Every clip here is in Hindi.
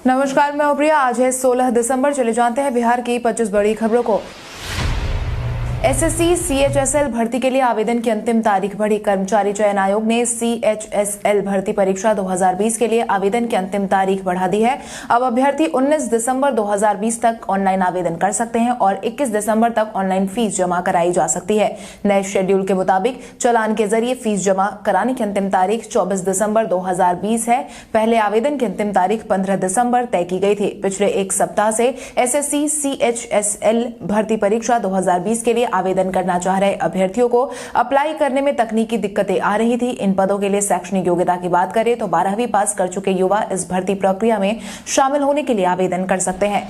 नमस्कार, मैं प्रिया। आज है 16 दिसंबर। चले जानते हैं बिहार की 25 बड़ी खबरों को। एसएससी सीएचएसएल भर्ती के लिए आवेदन की अंतिम तारीख बढ़ी। कर्मचारी चयन आयोग ने सीएचएसएल भर्ती परीक्षा 2020 के लिए आवेदन की अंतिम तारीख बढ़ा दी है। अब अभ्यर्थी 19 दिसंबर 2020 तक ऑनलाइन आवेदन कर सकते हैं और 21 दिसंबर तक ऑनलाइन फीस जमा कराई जा सकती है। नए शेड्यूल के मुताबिक चालान के जरिए फीस जमा कराने की अंतिम तारीख 24 दिसंबर 2020 है। पहले आवेदन की अंतिम तारीख 15 दिसंबर तय की गई थी। पिछले एक सप्ताह से एसएससी सीएचएसएल भर्ती परीक्षा 2020 के लिए आवेदन करना चाह रहे अभ्यर्थियों को अप्लाई करने में तकनीकी दिक्कतें आ रही थी। इन पदों के लिए शैक्षणिक योग्यता की बात करें तो 12वीं पास कर चुके युवा इस भर्ती प्रक्रिया में शामिल होने के लिए आवेदन कर सकते हैं।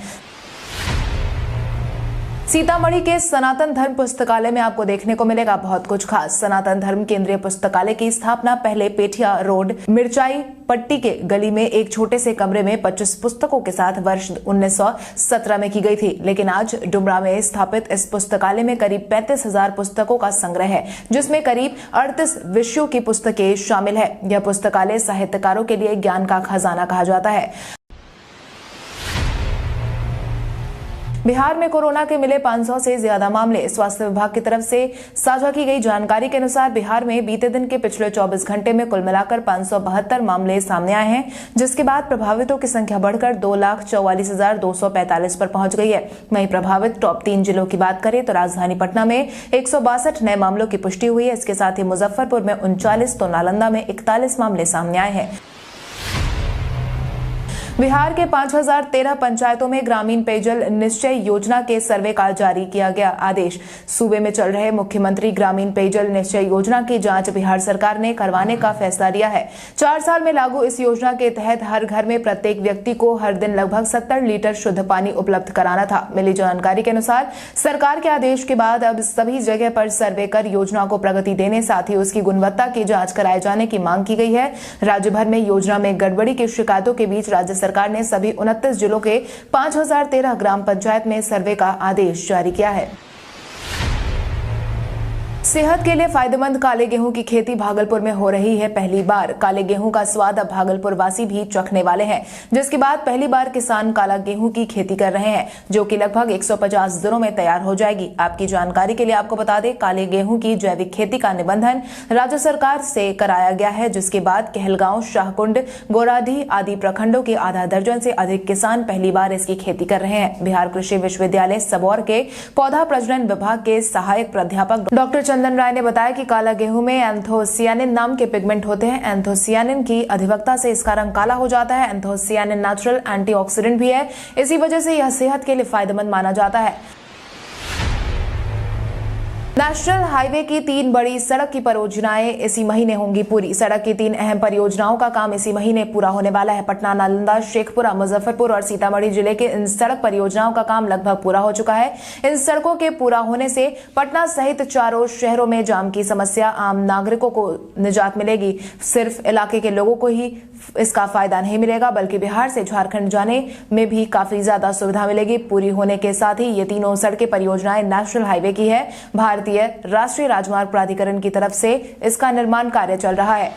सीतामढ़ी के सनातन धर्म पुस्तकालय में आपको देखने को मिलेगा बहुत कुछ खास। सनातन धर्म केंद्रीय पुस्तकालय की स्थापना पहले पेठिया रोड मिर्चाई पट्टी के गली में एक छोटे से कमरे में 25 पुस्तकों के साथ वर्ष 1917 में की गई थी, लेकिन आज डुमरा में स्थापित इस पुस्तकालय में करीब 35,000 पुस्तकों का संग्रह है, जिसमें करीब 38 विषयों की पुस्तकें शामिल है। यह पुस्तकालय साहित्यकारों के लिए ज्ञान का खजाना कहा जाता है। बिहार में कोरोना के मिले 500 से ज्यादा मामले। स्वास्थ्य विभाग की तरफ से साझा की गई जानकारी के अनुसार बिहार में बीते दिन के पिछले 24 घंटे में कुल मिलाकर 572 मामले सामने आए हैं, जिसके बाद प्रभावितों की संख्या बढ़कर 2,44,245 पर पहुंच गई है। वहीं प्रभावित टॉप 3 जिलों की बात करें तो राजधानी पटना में 162 नए मामलों की पुष्टि हुई है। इसके साथ ही मुजफ्फरपुर में 39 तो नालंदा में 41 मामले सामने आए हैं। बिहार के 5013 पंचायतों में ग्रामीण पेयजल निश्चय योजना के सर्वे का जारी किया गया आदेश। सूबे में चल रहे मुख्यमंत्री ग्रामीण पेयजल निश्चय योजना की जांच बिहार सरकार ने करवाने का फैसला लिया है। 4 साल में लागू इस योजना के तहत हर घर में प्रत्येक व्यक्ति को हर दिन लगभग 70 लीटर शुद्ध पानी उपलब्ध कराना था। मिली जानकारी के अनुसार सरकार के आदेश के बाद अब सभी जगह पर सर्वे कर योजना को प्रगति देने, साथ ही उसकी गुणवत्ता की जाँच कराए जाने की मांग की गई है। राज्य भर में योजना में गड़बड़ी की शिकायतों के बीच राज्य सरकार ने सभी 29 जिलों के 5013 ग्राम पंचायत में सर्वे का आदेश जारी किया है। सेहत के लिए फायदेमंद काले गेहूं की खेती भागलपुर में हो रही है पहली बार। काले गेहूं का स्वाद अब भागलपुर वासी भी चखने वाले हैं, जिसके बाद पहली बार किसान काला गेहूं की खेती कर रहे हैं, जो कि लगभग 150 दिनों में तैयार हो जाएगी। आपकी जानकारी के लिए आपको बता दें, काले गेहूं की जैविक खेती का निबंधन राज्य सरकार से कराया गया है, जिसके बाद कहलगांव, शाहकुंड, गोराडीह आदि प्रखंडों के आधा दर्जन से अधिक किसान पहली बार इसकी खेती कर रहे हैं। बिहार कृषि विश्वविद्यालय सबौर के पौधा प्रजनन विभाग के सहायक प्राध्यापक डॉक्टर चंदन राय ने बताया कि काला गेहूं में एंथोसियानिन नाम के पिगमेंट होते हैं। एंथोसियानिन की अधिकता से इसका रंग काला हो जाता है। एंथोसियानिन नेचुरल एंटीऑक्सीडेंट भी है, इसी वजह से यह सेहत के लिए फायदेमंद माना जाता है। नेशनल हाईवे की 3 बड़ी सड़क की परियोजनाएं इसी महीने होंगी पूरी। सड़क की 3 अहम परियोजनाओं का काम इसी महीने पूरा होने वाला है। पटना, नालंदा, शेखपुरा, मुजफ्फरपुर और सीतामढ़ी जिले के इन सड़क परियोजनाओं का काम लगभग पूरा हो चुका है। इन सड़कों के पूरा होने से पटना सहित चारों शहरों में जाम की समस्या आम नागरिकों को निजात मिलेगी। सिर्फ इलाके के लोगों को ही इसका फायदा नहीं मिलेगा, बल्कि बिहार से झारखंड जाने में भी काफी ज्यादा सुविधा मिलेगी। पूरी होने के साथ ही ये तीनों सड़कें परियोजनाएं नेशनल हाईवे की है। भारतीय राष्ट्रीय राजमार्ग प्राधिकरण की तरफ से इसका निर्माण कार्य चल रहा है।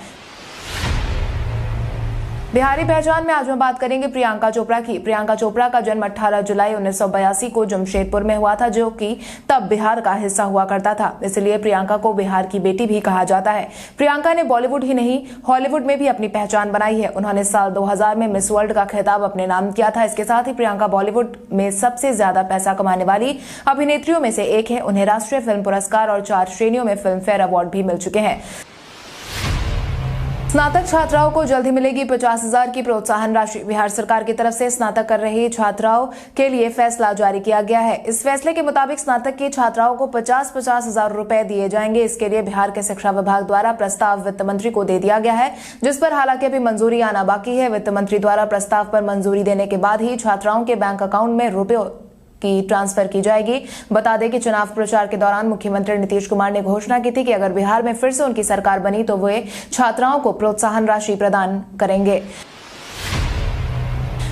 बिहारी पहचान में आज हम बात करेंगे प्रियंका चोपड़ा की। प्रियंका चोपड़ा का जन्म 18 जुलाई 1982 को जमशेदपुर में हुआ था, जो कि तब बिहार का हिस्सा हुआ करता था। इसलिए प्रियंका को बिहार की बेटी भी कहा जाता है। प्रियंका ने बॉलीवुड ही नहीं, हॉलीवुड में भी अपनी पहचान बनाई है। उन्होंने साल 2000 में मिस वर्ल्ड का खिताब अपने नाम किया था। इसके साथ ही प्रियंका बॉलीवुड में सबसे ज्यादा पैसा कमाने वाली अभिनेत्रियों में से एक है। उन्हें राष्ट्रीय फिल्म पुरस्कार और 4 श्रेणियों में फिल्म फेयर अवार्ड भी मिल चुके हैं। स्नातक छात्राओं को जल्द ही मिलेगी 50,000 की प्रोत्साहन राशि। बिहार सरकार की तरफ से स्नातक कर रही छात्राओं के लिए फैसला जारी किया गया है। इस फैसले के मुताबिक स्नातक की छात्राओं को 50,000 रुपए दिए जाएंगे। इसके लिए बिहार के शिक्षा विभाग द्वारा प्रस्ताव वित्त मंत्री को दे दिया गया है, जिस पर हालांकि अभी मंजूरी आना बाकी है। वित्त मंत्री द्वारा प्रस्ताव पर मंजूरी देने के बाद ही छात्राओं के बैंक अकाउंट में रुपए की ट्रांसफर की जाएगी। बता दें कि चुनाव प्रचार के दौरान मुख्यमंत्री नीतीश कुमार ने घोषणा की थी कि अगर बिहार में फिर से उनकी सरकार बनी तो वे छात्राओं को प्रोत्साहन राशि प्रदान करेंगे।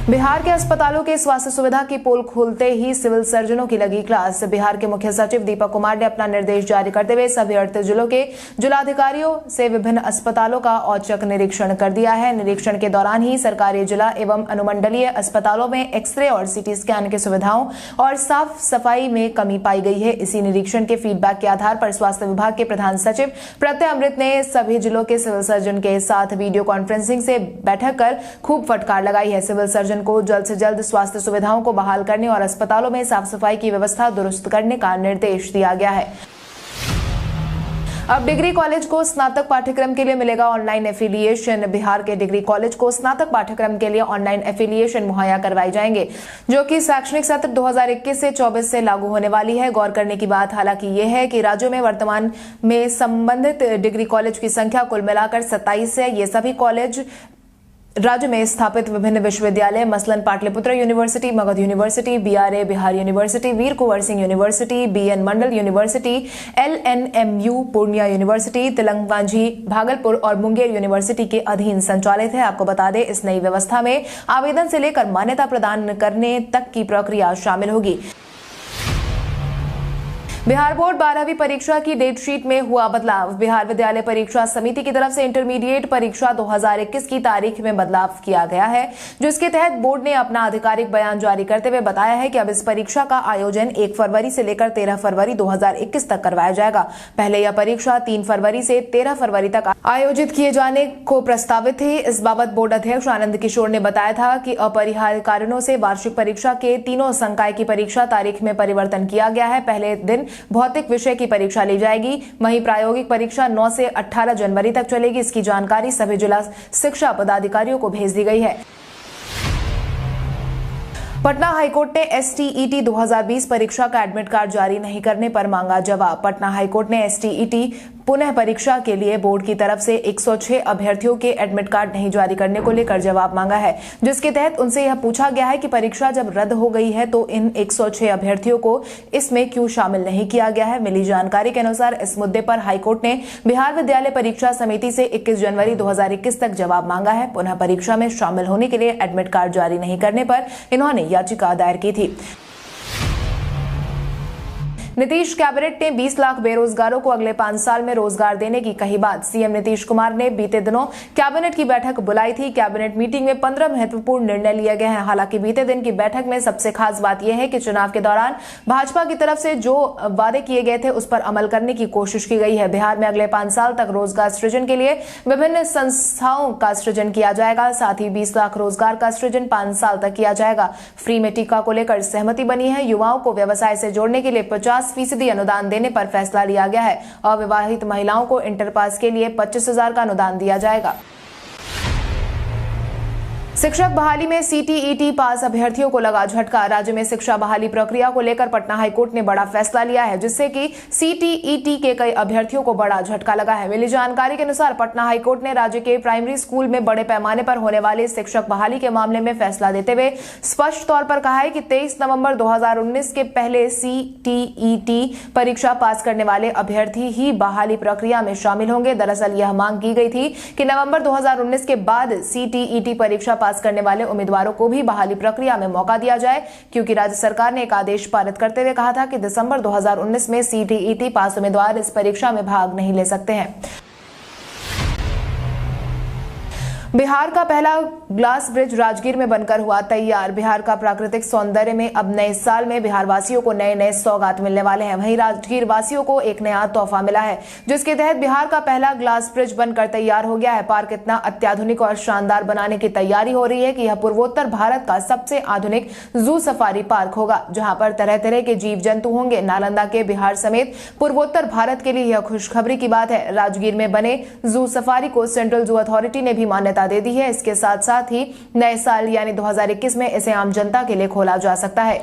बिहार के अस्पतालों के स्वास्थ्य सुविधा की पोल खोलते ही सिविल सर्जनों की लगी क्लास। बिहार के मुख्य सचिव दीपक कुमार ने अपना निर्देश जारी करते हुए सभी 38 जिलों के जिलाधिकारियों से विभिन्न अस्पतालों का औचक निरीक्षण कर दिया है। निरीक्षण के दौरान ही सरकारी जिला एवं अनुमंडलीय अस्पतालों में एक्सरे और सीटी स्कैन की सुविधाओं और साफ सफाई में कमी पाई गई है। इसी निरीक्षण के फीडबैक के आधार पर स्वास्थ्य विभाग के प्रधान सचिव प्रत्यय अमृत ने सभी जिलों के सिविल सर्जन के साथ वीडियो कॉन्फ्रेंसिंग से बैठक कर खूब फटकार लगाई है। सिविल सर्जन को जल्द से जल्द स्वास्थ्य सुविधाओं को बहाल करने और अस्पतालों में साफ सफाई की व्यवस्था दुरुस्त करने का निर्देश दिया गया है। अब डिग्री कॉलेज को स्नातक पाठ्यक्रम के लिए मिलेगा ऑनलाइन एफिलिएशन। बिहार के डिग्री कॉलेज को स्नातक पाठ्यक्रम के लिए ऑनलाइन एफिलिएशन मुहैया करवाई जाएंगे, जो कि शैक्षणिक सत्र 2021 से 24 से लागू होने वाली है। गौर करने की बात हालांकि ये है कि राज्यों में वर्तमान में संबंधित डिग्री कॉलेज की संख्या कुल मिलाकर 27 है। ये सभी कॉलेज राज्य में स्थापित विभिन्न विश्वविद्यालय मसलन Patliputra university, Magadh university, BRA Bihar university, Veer Kunwar Singh university, BN Mandal university, LNMU Purnea university, तिलंगाजी भागलपुर और मुंगेर यूनिवर्सिटी के अधीन संचालित है। आपको बता दें, इस नई व्यवस्था में आवेदन से लेकर मान्यता प्रदान करने तक की प्रक्रिया शामिल होगी। बिहार बोर्ड 12वीं परीक्षा की डेट शीट में हुआ बदलाव। बिहार विद्यालय परीक्षा समिति की तरफ से इंटरमीडिएट परीक्षा 2021 की तारीख में बदलाव किया गया है, जिसके तहत बोर्ड ने अपना आधिकारिक बयान जारी करते हुए बताया है कि अब इस परीक्षा का आयोजन 1 फरवरी से लेकर 13 फरवरी 2021 तक करवाया जाएगा। पहले यह परीक्षा 3 फरवरी से 13 फरवरी तक आयोजित किए जाने को प्रस्तावित थी। इस बाबत बोर्ड अध्यक्ष आनंद किशोर ने बताया था कि अपरिहार्य कारणों से वार्षिक परीक्षा के तीनों संकाय की परीक्षा तारीख में परिवर्तन किया गया है। पहले दिन भौतिक विषय की परीक्षा ली जाएगी, वहीं प्रायोगिक परीक्षा 9 से 18 जनवरी तक चलेगी। इसकी जानकारी सभी जिला शिक्षा पदाधिकारियों को भेज दी गई है। पटना हाईकोर्ट ने STET 2020 परीक्षा का एडमिट कार्ड जारी नहीं करने पर मांगा जवाब। पटना हाईकोर्ट ने STET पुनः परीक्षा के लिए बोर्ड की तरफ से 106 अभ्यर्थियों के एडमिट कार्ड नहीं जारी करने को लेकर जवाब मांगा है, जिसके तहत उनसे यह पूछा गया है कि परीक्षा जब रद्द हो गई है तो इन 106 अभ्यर्थियों को इसमें क्यों शामिल नहीं किया गया है। मिली जानकारी के अनुसार इस मुद्दे पर हाईकोर्ट ने बिहार विद्यालय परीक्षा समिति से 21 जनवरी 2021 तक जवाब मांगा है। पुनः परीक्षा में शामिल होने के लिए एडमिट कार्ड जारी नहीं करने पर इन्होंने याचिका दायर की थी। नीतीश कैबिनेट ने 20 लाख बेरोजगारों को अगले 5 साल में रोजगार देने की कही बात। सीएम नीतीश कुमार ने बीते दिनों कैबिनेट की बैठक बुलाई थी। कैबिनेट मीटिंग में 15 महत्वपूर्ण निर्णय लिए गए हैं। हालांकि बीते दिन की बैठक में सबसे खास बात यह है कि चुनाव के दौरान भाजपा की तरफ से जो वादे किए गए थे उस पर अमल करने की कोशिश की गई है। बिहार में अगले 5 साल तक रोजगार सृजन के लिए विभिन्न संस्थाओं का सृजन किया जाएगा। साथ ही 20 लाख रोजगार का सृजन 5 साल तक किया जाएगा। फ्री में टीका को लेकर सहमति बनी है। युवाओं को व्यवसाय से जोड़ने के लिए 50% अनुदान देने पर फैसला लिया गया है। अविवाहित महिलाओं को इंटर पास के लिए 25,000 का अनुदान दिया जाएगा। शिक्षक बहाली में CTET पास अभ्यर्थियों को लगा झटका। राज्य में शिक्षा बहाली प्रक्रिया को लेकर पटना हाईकोर्ट ने बड़ा फैसला लिया है, जिससे कि CTET के कई अभ्यर्थियों को बड़ा झटका लगा है। मिली जानकारी के अनुसार पटना हाईकोर्ट ने राज्य के प्राइमरी स्कूल में बड़े पैमाने पर होने वाले शिक्षक बहाली के मामले में फैसला देते हुए स्पष्ट तौर पर कहा है कि 23 नवंबर 2019 के पहले CTET परीक्षा पास करने वाले अभ्यर्थी ही बहाली प्रक्रिया में शामिल होंगे। दरअसल यह मांग की गई थी कि नवंबर 2019 के बाद CTET परीक्षा पास करने वाले उम्मीदवारों को भी बहाली प्रक्रिया में मौका दिया जाए, क्योंकि राज्य सरकार ने एक आदेश पारित करते हुए कहा था कि दिसंबर 2019 में CTET पास उम्मीदवार इस परीक्षा में भाग नहीं ले सकते हैं। बिहार का पहला ग्लास ब्रिज राजगीर में बनकर हुआ तैयार। बिहार का प्राकृतिक सौंदर्य में अब नए साल में बिहार वासियों को नए नए सौगात मिलने वाले हैं। वहीं राजगीर वासियों को एक नया तोहफा मिला है, जिसके तहत बिहार का पहला ग्लास ब्रिज बनकर तैयार हो गया है। पार्क इतना अत्याधुनिक और शानदार बनाने की तैयारी हो रही है कि यह पूर्वोत्तर भारत का सबसे आधुनिक जू सफारी पार्क होगा, जहां पर तरह तरह के जीव जंतु होंगे। नालंदा के बिहार समेत पूर्वोत्तर भारत के लिए यह खुशखबरी की बात है। राजगीर में बने जू सफारी को सेंट्रल जू अथॉरिटी ने भी मान्यता दे दी है। इसके साथ साथ ही नए साल यानी 2021 में इसे आम जनता के लिए खोला जा सकता है।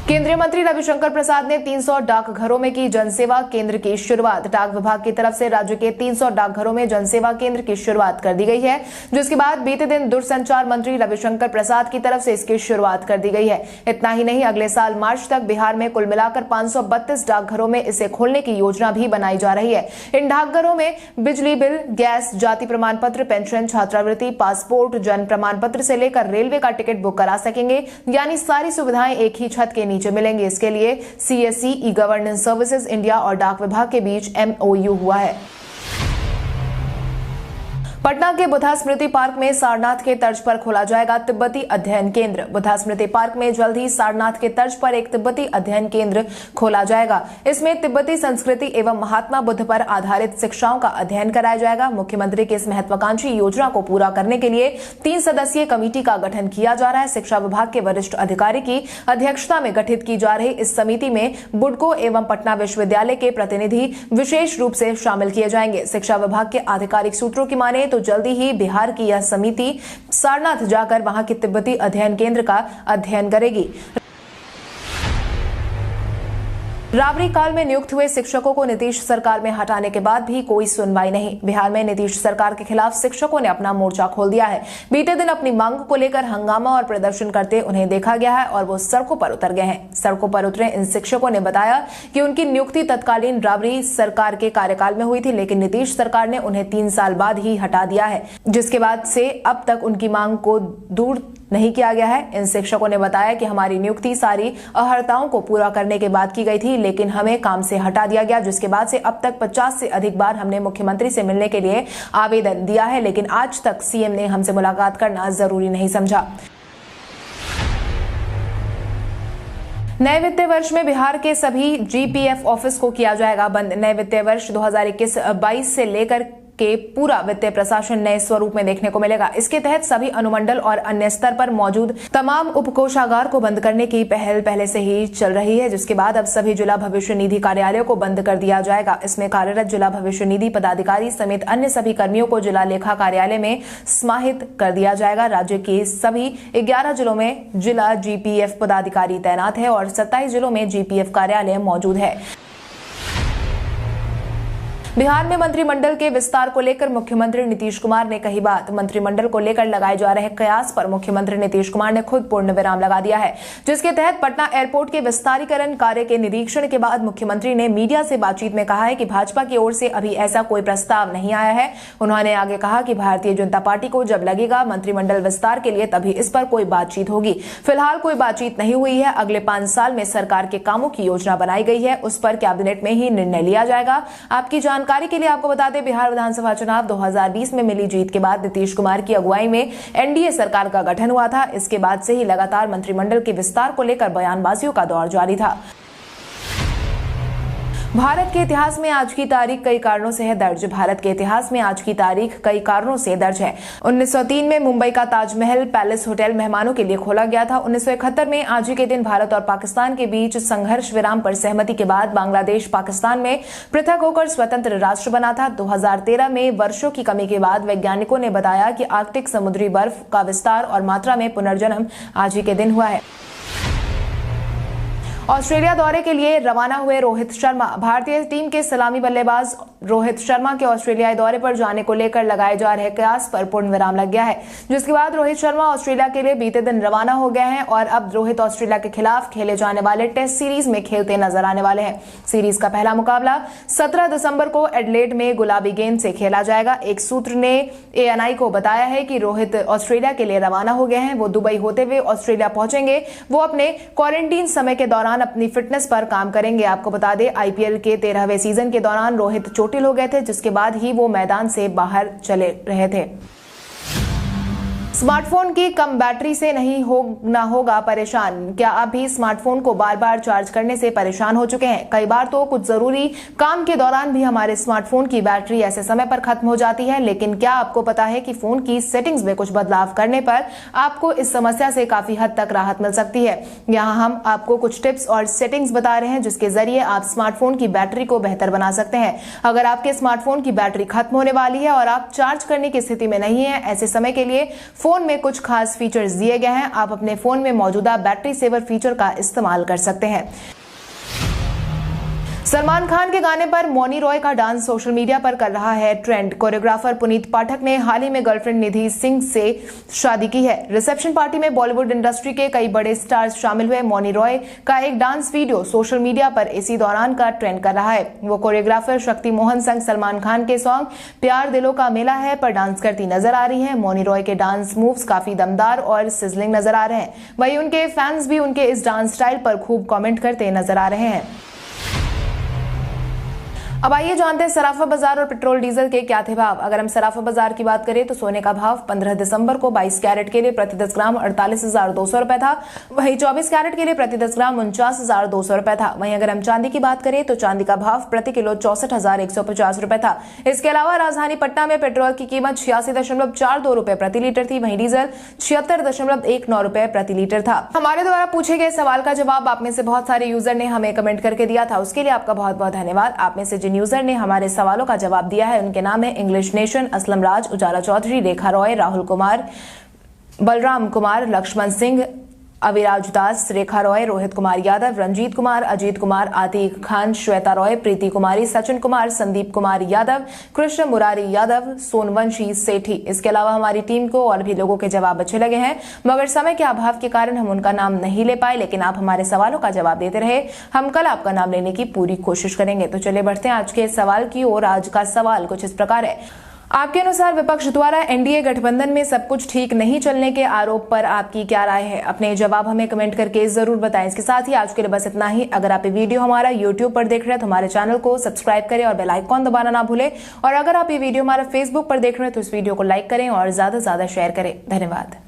केंद्रीय मंत्री रविशंकर प्रसाद ने 300 डाकघरों में की जनसेवा केंद्र की शुरुआत। डाक विभाग की तरफ से राज्य के 300 डाकघरों में जनसेवा केंद्र की शुरुआत कर दी गई है, जिसके बाद बीते दिन दूरसंचार मंत्री रविशंकर प्रसाद की तरफ से इसकी शुरुआत कर दी गई है। इतना ही नहीं, अगले साल मार्च तक बिहार में कुल मिलाकर 532 डाकघरों में इसे खोलने की योजना भी बनाई जा रही है। इन डाकघरों में बिजली बिल, गैस, जाति प्रमाण पत्र, पेंशन, छात्रवृत्ति, पासपोर्ट, जन्म प्रमाण पत्र से लेकर रेलवे का टिकट बुक करा सकेंगे, यानी सारी सुविधाएं एक ही छत के नीचे मिलेंगी। इसके लिए CSE e governance services India और डाक विभाग के बीच MOU हुआ है। पटना के बुद्धा स्मृति पार्क में सारनाथ के तर्ज पर खोला जाएगा तिब्बती अध्ययन केंद्र। बुद्धा स्मृति पार्क में जल्द ही सारनाथ के तर्ज पर एक तिब्बती अध्ययन केंद्र खोला जाएगा। इसमें तिब्बती संस्कृति एवं महात्मा बुद्ध पर आधारित शिक्षाओं का अध्ययन कराया जाएगा। मुख्यमंत्री की इस महत्वाकांक्षी योजना को पूरा करने के लिए 3 सदस्यीय कमेटी का गठन किया जा रहा है। शिक्षा विभाग के वरिष्ठ अधिकारी की अध्यक्षता में गठित की जा रही इस समिति में बुडको एवं पटना विश्वविद्यालय के प्रतिनिधि विशेष रूप से शामिल किए जाएंगे। शिक्षा विभाग के आधिकारिक सूत्रों की माने तो जल्दी ही बिहार की यह समिति सारनाथ जाकर वहां के तिब्बती अध्ययन केंद्र का अध्ययन करेगी। राबड़ी काल में नियुक्त हुए शिक्षकों को नीतीश सरकार में हटाने के बाद भी कोई सुनवाई नहीं। बिहार में नीतीश सरकार के खिलाफ शिक्षकों ने अपना मोर्चा खोल दिया है। बीते दिन अपनी मांग को लेकर हंगामा और प्रदर्शन करते उन्हें देखा गया है और वो सड़कों पर उतर गए हैं। सड़कों पर उतरे इन शिक्षकों ने बताया कि उनकी नियुक्ति तत्कालीन राबड़ी सरकार के कार्यकाल में हुई थी, लेकिन नीतीश सरकार ने उन्हें 3 साल बाद ही हटा दिया है, जिसके बाद से अब तक उनकी मांग को दूर नहीं किया गया है। इन शिक्षकों ने बताया कि हमारी नियुक्ति सारी अर्हताओं को पूरा करने के बाद की गई थी, लेकिन हमें काम से हटा दिया गया, जिसके बाद से अब तक 50 से अधिक बार हमने मुख्यमंत्री से मिलने के लिए आवेदन दिया है, लेकिन आज तक सीएम ने हमसे मुलाकात करना जरूरी नहीं समझा। नए वित्तीय वर्ष में बिहार के सभी GPF ऑफिस को किया जाएगा बंद। नए वित्तीय वर्ष 2021-22 से लेकर के पूरा वित्तीय प्रशासन नए स्वरूप में देखने को मिलेगा। इसके तहत सभी अनुमंडल और अन्य स्तर पर मौजूद तमाम उपकोषागार को बंद करने की पहल पहले से ही चल रही है, जिसके बाद अब सभी जिला भविष्य निधि कार्यालयों को बंद कर दिया जाएगा। इसमें कार्यरत जिला भविष्य निधि पदाधिकारी समेत अन्य सभी कर्मियों को जिला लेखा कार्यालय में समाहित कर दिया जाएगा। राज्य के सभी 11 जिलों में जिला GPF पदाधिकारी तैनात है और 27 जिलों में GPF कार्यालय मौजूद है। बिहार में मंत्रिमंडल के विस्तार को लेकर मुख्यमंत्री नीतीश कुमार ने कही बात। मंत्रिमंडल को लेकर लगाए जा रहे कयास पर मुख्यमंत्री नीतीश कुमार ने खुद पूर्ण विराम लगा दिया है, जिसके तहत पटना एयरपोर्ट के विस्तारीकरण कार्य के निरीक्षण के बाद मुख्यमंत्री ने मीडिया से बातचीत में कहा है कि भाजपा की ओर से अभी ऐसा कोई प्रस्ताव नहीं आया है। उन्होंने आगे कहा कि भारतीय जनता पार्टी को जब लगेगा मंत्रिमंडल विस्तार के लिए तभी इस पर कोई बातचीत होगी। फिलहाल कोई बातचीत नहीं हुई है। अगले 5 साल में सरकार के कामों की योजना बनाई गई है, उस पर कैबिनेट में ही निर्णय लिया जाएगा। आपकी जानकारी के लिए आपको बता दें, बिहार विधानसभा चुनाव 2020 में मिली जीत के बाद नीतीश कुमार की अगुवाई में NDA सरकार का गठन हुआ था। इसके बाद से ही लगातार मंत्रिमंडल के विस्तार को लेकर बयानबाजियों का दौर जारी था। भारत के इतिहास में आज की तारीख कई कारणों से है दर्ज। भारत के इतिहास में आज की तारीख कई कारणों से दर्ज है। 1903 में मुंबई का ताजमहल पैलेस होटल मेहमानों के लिए खोला गया था। 1971 में आज ही के दिन भारत और पाकिस्तान के बीच संघर्ष विराम पर सहमति के बाद बांग्लादेश पाकिस्तान में पृथक होकर स्वतंत्र राष्ट्र बना था। 2013 में वर्षों की कमी के बाद वैज्ञानिकों ने बताया कि आर्कटिक समुद्री बर्फ का विस्तार और मात्रा में पुनर्जन्म आज ही के दिन हुआ है। ऑस्ट्रेलिया दौरे के लिए रवाना हुए रोहित शर्मा। भारतीय टीम के सलामी बल्लेबाज रोहित शर्मा के ऑस्ट्रेलियाई दौरे पर जाने को लेकर लगाए जा रहे कयास पर पूर्ण विराम लग गया है, जिसके बाद रोहित शर्मा ऑस्ट्रेलिया के लिए बीते दिन रवाना हो गए हैं और अब रोहित ऑस्ट्रेलिया के खिलाफ खेले जाने वाले टेस्ट सीरीज में खेलते नजर आने वाले हैं। सीरीज का पहला मुकाबला 17 दिसंबर को एडलेड में गुलाबी गेंद से खेला जाएगा। एक सूत्र ने ANI को बताया है कि रोहित ऑस्ट्रेलिया के लिए रवाना हो गए हैं। वो दुबई होते हुए ऑस्ट्रेलिया पहुंचेंगे। वो अपने क्वारंटीन समय के दौरान अपनी फिटनेस पर काम करेंगे। आपको बता दें, IPL के 13वें सीजन के दौरान रोहित चोटिल हो गए थे, जिसके बाद ही वो मैदान से बाहर चले रहे थे। स्मार्टफोन की कम बैटरी से नहीं होगा परेशान। क्या आप भी स्मार्टफोन को बार बार चार्ज करने से परेशान हो चुके हैं? कई बार तो कुछ जरूरी काम के दौरान भी हमारे स्मार्टफोन की बैटरी ऐसे समय पर खत्म हो जाती है, लेकिन क्या आपको पता है कि फोन की सेटिंग्स में कुछ बदलाव करने पर आपको इस समस्या से काफी हद तक राहत मिल सकती है। यहाँ हम आपको कुछ टिप्स और सेटिंग्स बता रहे हैं जिसके जरिए आप स्मार्टफोन की बैटरी को बेहतर बना सकते हैं। अगर आपके स्मार्टफोन की बैटरी खत्म होने वाली है और आप चार्ज करने की स्थिति में नहीं है, ऐसे समय के लिए फोन में कुछ खास फीचर्स दिए गए हैं। आप अपने फोन में मौजूदा बैटरी सेवर फीचर का इस्तेमाल कर सकते हैं। सलमान खान के गाने पर मौनी रॉय का डांस सोशल मीडिया पर कर रहा है ट्रेंड। कोरियोग्राफर पुनीत पाठक ने हाल ही में गर्लफ्रेंड निधि सिंह से शादी की है। रिसेप्शन पार्टी में बॉलीवुड इंडस्ट्री के कई बड़े स्टार्स शामिल हुए। मौनी रॉय का एक डांस वीडियो सोशल मीडिया पर इसी दौरान का ट्रेंड कर रहा है। वो कोरियोग्राफर शक्ति मोहन संग सलमान खान के सॉन्ग प्यार दिलों का मेला है पर डांस करती नजर आ रही है। मौनी रॉय के डांस मूव्स काफी दमदार और सिजलिंग नजर आ रहे हैं। वहीं उनके फैंस भी उनके इस डांस स्टाइल पर खूब कॉमेंट करते नजर आ रहे हैं। अब आइए जानते हैं सराफा बाजार और पेट्रोल डीजल के क्या थे भाव। अगर हम सराफा बाजार की बात करें तो सोने का भाव 15 दिसंबर को 22 कैरेट के लिए प्रति 10 ग्राम 48,200 रुपए था। वहीं 24 कैरेट के लिए प्रति 10 ग्राम 49,200 रुपए था। वहीं अगर हम चांदी की बात करें तो चांदी का भाव प्रति किलो 64,150 रुपए था। इसके अलावा राजधानी पटना में पेट्रोल की कीमत 86.42 रुपए प्रति लीटर थी। वहीं डीजल 76.19 रुपए प्रति लीटर था। हमारे द्वारा पूछे गए सवाल का जवाब आप में से बहुत सारे यूजर ने हमें कमेंट करके दिया था, उसके लिए आपका बहुत बहुत धन्यवाद। आप में से जिन यूजर ने हमारे सवालों का जवाब दिया है उनके नाम है इंग्लिश नेशन, असलम राज, उजाला चौधरी, रेखा रॉय, राहुल कुमार, बलराम कुमार, लक्ष्मण सिंह, अविराज दास, रेखा रॉय, रोहित कुमार यादव, रंजीत कुमार, अजीत कुमार, आतिक खान, श्वेता रॉय, प्रीति कुमारी, सचिन कुमार, संदीप कुमार यादव, कृष्ण मुरारी यादव, सोनवंशी सेठी। इसके अलावा हमारी टीम को और भी लोगों के जवाब अच्छे लगे हैं, मगर समय के अभाव के कारण हम उनका नाम नहीं ले पाए। लेकिन आप हमारे सवालों का जवाब देते रहे, हम कल आपका नाम लेने की पूरी कोशिश करेंगे। तो चलिए बढ़ते हैं आज के सवाल की ओर। आज का सवाल कुछ इस प्रकार है। आपके अनुसार विपक्ष द्वारा एनडीए गठबंधन में सब कुछ ठीक नहीं चलने के आरोप पर आपकी क्या राय है? अपने जवाब हमें कमेंट करके जरूर बताएं। इसके साथ ही आज के लिए बस इतना ही। अगर आप ये वीडियो हमारा यूट्यूब पर देख रहे हैं तो हमारे चैनल को सब्सक्राइब करें और बेल आइकॉन दबाना ना भूलें। और अगर आप ये वीडियो हमारा फेसबुक पर देख रहे हैं तो इस वीडियो को लाइक करें और ज्यादा से ज्यादा शेयर करें। धन्यवाद।